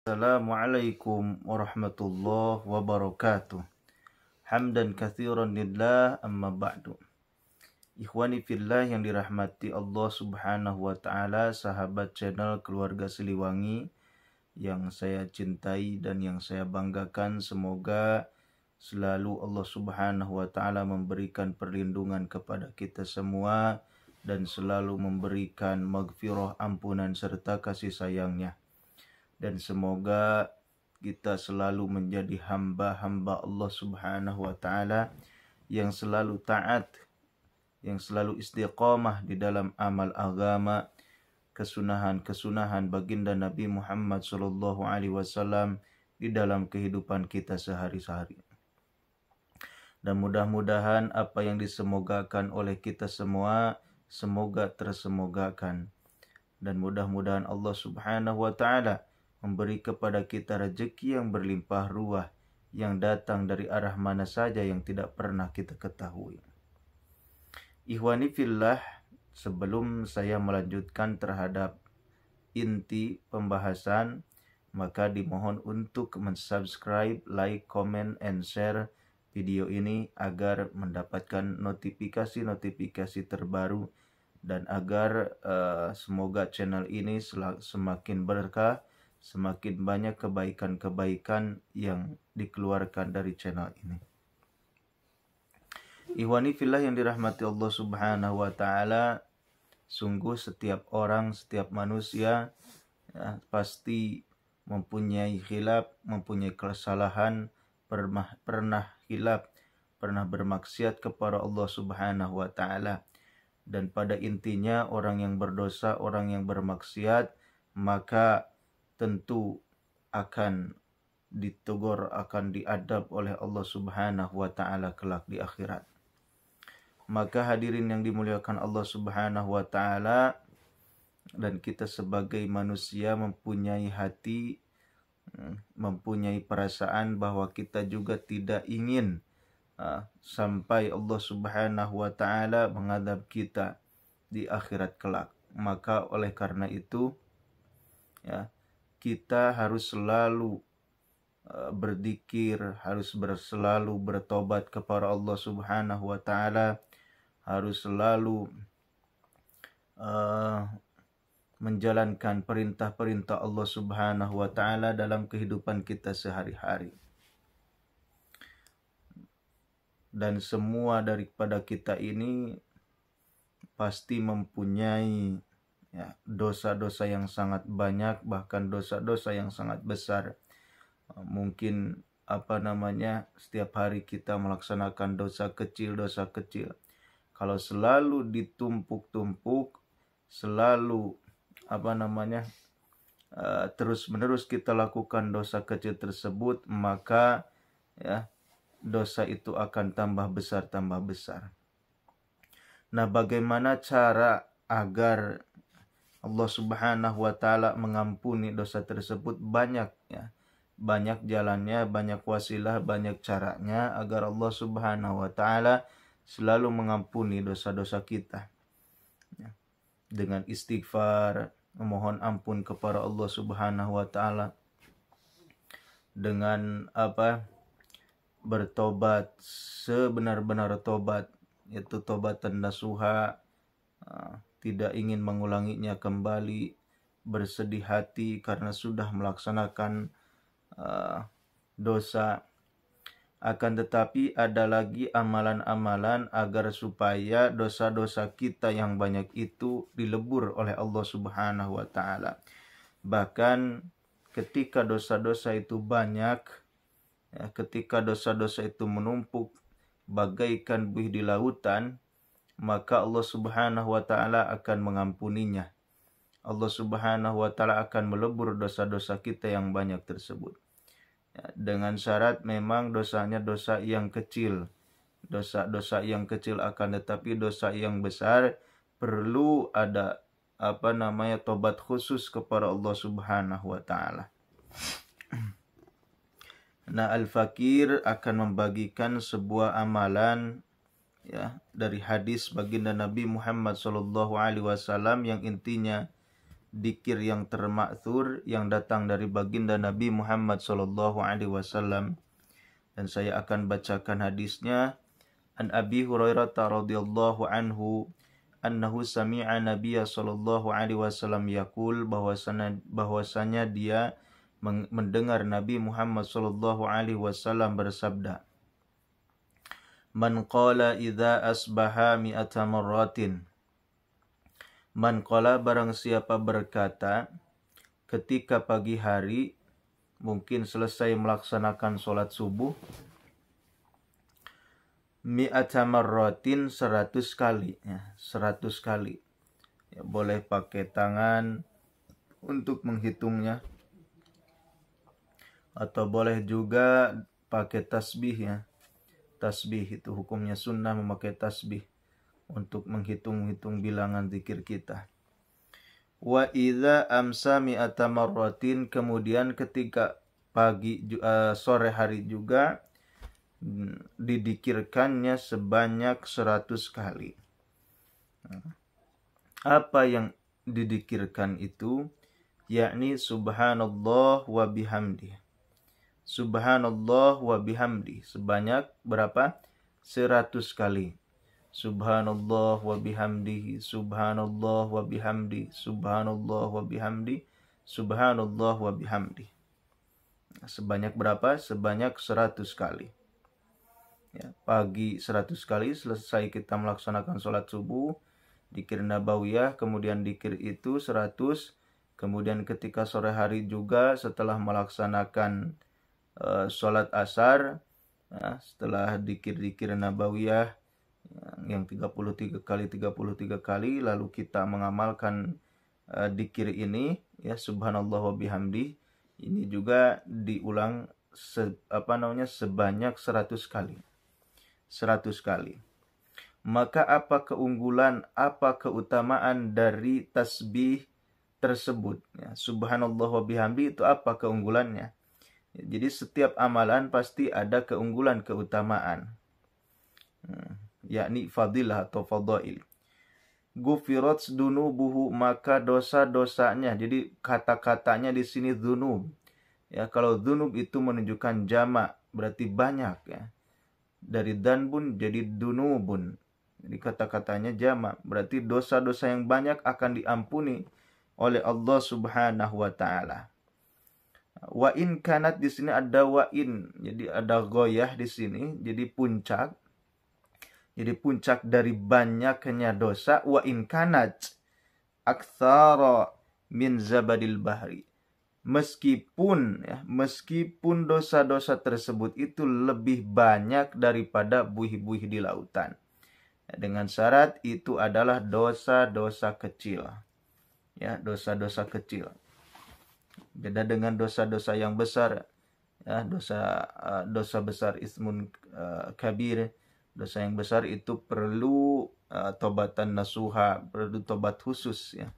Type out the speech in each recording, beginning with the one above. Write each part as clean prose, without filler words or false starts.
Assalamualaikum warahmatullahi wabarakatuh. Hamdan katsiran lillah amma ba'du. Ikhwani fillah yang dirahmati Allah Subhanahu wa taala, sahabat channel Keluarga Siliwangi yang saya cintai dan yang saya banggakan, semoga selalu Allah Subhanahu wa taala memberikan perlindungan kepada kita semua dan selalu memberikan maghfirah, ampunan serta kasih sayangnya. Dan semoga kita selalu menjadi hamba-hamba Allah Subhanahu wa taala yang selalu taat, yang selalu istiqamah di dalam amal agama, kesunahan-kesunahan baginda Nabi Muhammad sallallahu alaihi wasallam di dalam kehidupan kita sehari-hari. Dan mudah-mudahan apa yang disemogakan oleh kita semua semoga tersemogakan. Dan mudah-mudahan Allah Subhanahu wa taala memberi kepada kita rezeki yang berlimpah ruah yang datang dari arah mana saja yang tidak pernah kita ketahui. Ikhwani fillah, sebelum saya melanjutkan terhadap inti pembahasan, maka dimohon untuk mensubscribe, like, comment, and share video ini agar mendapatkan notifikasi-notifikasi terbaru dan agar semoga channel ini semakin berkah, semakin banyak kebaikan-kebaikan yang dikeluarkan dari channel ini. Ikhwani fillah yang dirahmati Allah Subhanahu wa taala, sungguh setiap orang, setiap manusia pasti mempunyai khilaf, mempunyai kesalahan, pernah khilaf, pernah bermaksiat kepada Allah Subhanahu wa taala. Dan pada intinya orang yang berdosa, orang yang bermaksiat, maka tentu akan ditegur, akan diadab oleh Allah Subhanahu wa taala kelak di akhirat. Maka hadirin yang dimuliakan Allah Subhanahu wa taala, dan kita sebagai manusia mempunyai hati, mempunyai perasaan bahwa kita juga tidak ingin sampai Allah Subhanahu wa taala mengadab kita di akhirat kelak. Maka oleh karena itu kita harus selalu berzikir, harus selalu bertobat kepada Allah Subhanahu wa taala, harus selalu menjalankan perintah-perintah Allah Subhanahu wa taala dalam kehidupan kita sehari-hari. Dan semua daripada kita ini pasti mempunyai dosa-dosa yang sangat banyak, bahkan dosa-dosa yang sangat besar. Mungkin setiap hari kita melaksanakan dosa kecil. Kalau selalu ditumpuk-tumpuk, selalu terus-menerus kita lakukan dosa kecil tersebut, maka dosa itu akan tambah besar. Nah, bagaimana cara agar Allah Subhanahu wa taala mengampuni dosa tersebut? Banyak jalannya, banyak wasilah, banyak caranya agar Allah Subhanahu wa taala selalu mengampuni dosa-dosa kita. Dengan istighfar, memohon ampun kepada Allah Subhanahu wa taala, dengan bertobat sebenar-benar tobat, yaitu tobatan nasuha, tidak ingin mengulanginya kembali, bersedih hati karena sudah melaksanakan dosa. Akan tetapi ada lagi amalan-amalan agar supaya dosa-dosa kita yang banyak itu dilebur oleh Allah Subhanahu wa taala. Bahkan ketika dosa-dosa itu banyak, ketika dosa-dosa itu menumpuk bagaikan buih di lautan, maka Allah Subhanahu wa taala akan mengampuninya. Allah Subhanahu wa taala akan melebur dosa-dosa kita yang banyak tersebut. Dengan syarat memang dosanya dosa yang kecil. Dosa-dosa yang kecil, akan tetapi dosa yang besar perlu ada tobat khusus kepada Allah Subhanahu wa taala. Nah, Al-Fakir akan membagikan sebuah amalan dari hadis baginda Nabi Muhammad sallallahu alaihi wasallam yang intinya dikir yang termaksur yang datang dari baginda Nabi Muhammad sallallahu alaihi wasallam. Dan saya akan bacakan hadisnya. An Abi Hurairah radhiyallahu anhu annahu sami'a Nabiyya sallallahu alaihi wasallam yaqul, bahwasanya dia mendengar Nabi Muhammad sallallahu alaihi wasallam bersabda, Man qala idza asbaha mi'ata marratin. Man qala, barang siapa berkata ketika pagi hari, mungkin selesai melaksanakan sholat subuh, mi'ata marratin 100 kali, ya, 100 kali. Ya, boleh pakai tangan untuk menghitungnya, atau boleh juga pakai tasbih, ya. Tasbih itu hukumnya sunnah memakai tasbih untuk menghitung-hitung bilangan zikir kita. Wa idza amsa mi'ata marratin, kemudian ketika sore hari juga didikirkannya sebanyak 100 kali. Apa yang didikirkan itu? Yakni subhanallah wa bihamdi. Subhanallah wa bihamdi. Sebanyak berapa? 100 kali. Subhanallah wa bihamdihi, subhanallah wa bihamdi, subhanallah wa bihamdi, subhanallah wa bihamdi. Sebanyak berapa? Sebanyak 100 kali. Ya, pagi 100 kali, selesai kita melaksanakan sholat subuh, dikir nabawiyah, kemudian dikir itu 100, kemudian ketika sore hari juga setelah melaksanakan sholat asar, ya, setelah dikir-dikir nabawiyah yang 33 kali, lalu kita mengamalkan dikir ini, ya, subhanallah wa bihamdi, ini juga diulang sebanyak 100 kali. 100 kali. Maka apa keunggulan, apa keutamaan dari tasbih tersebut? Ya, subhanallah wa bihamdi itu apa keunggulannya? Ya, jadi setiap amalan pasti ada keunggulan, keutamaan. Yakni fadilah atau fadail. Gufirat dunubuhu, maka dosa-dosanya. Jadi kata-katanya di sini dzunub. Ya, kalau dzunub itu menunjukkan jamak, berarti banyak, ya. Dari danbun jadi dunubun. Jadi kata-katanya jamak, berarti dosa-dosa yang banyak akan diampuni oleh Allah Subhanahu wa taala. Wa in kanat, di sini ada wa in. Jadi ada goyah di sini, jadi puncak. Jadi puncak dari banyaknya dosa, wa in kanat aktsara min zabadil bahri. Meskipun dosa-dosa tersebut itu lebih banyak daripada buih-buih di lautan. Dengan syarat itu adalah dosa-dosa kecil. Ya, dosa-dosa kecil. Beda dengan dosa-dosa yang besar. Ya, dosa besar ismun kabir. Dosa yang besar itu perlu tobatan nasuha, perlu tobat khusus, ya.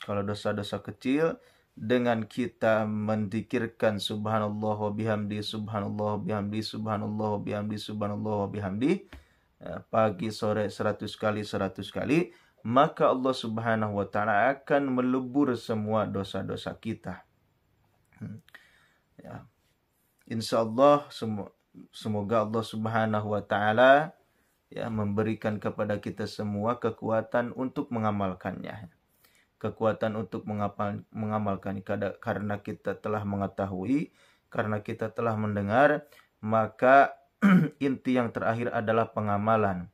Kalau dosa-dosa kecil, dengan kita mendikirkan subhanallah wa bihamdi, subhanallah wa bihamdi, subhanallah wa bihamdi, subhanallah wa bihamdi, pagi sore 100 kali, maka Allah Subhanahu wa taala akan melebur semua dosa-dosa kita. Ya. Insyaallah semoga Allah Subhanahu wa taala, ya, memberikan kepada kita semua kekuatan untuk mengamalkannya. Kekuatan untuk mengamalkan, karena kita telah mengetahui, karena kita telah mendengar, maka inti yang terakhir adalah pengamalan.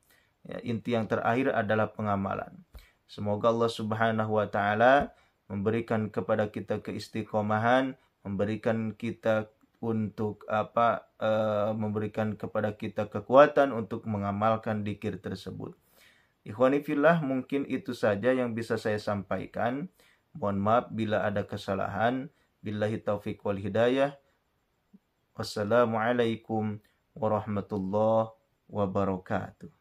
Ya, inti yang terakhir adalah pengamalan. Semoga Allah Subhanahu wa taala memberikan kepada kita keistiqomahan, memberikan kita memberikan kepada kita kekuatan untuk mengamalkan dzikir tersebut. Ikhwani fillah, mungkin itu saja yang bisa saya sampaikan. Mohon maaf bila ada kesalahan. Billahi taufiq wal hidayah. Wassalamualaikum warahmatullahi wabarakatuh.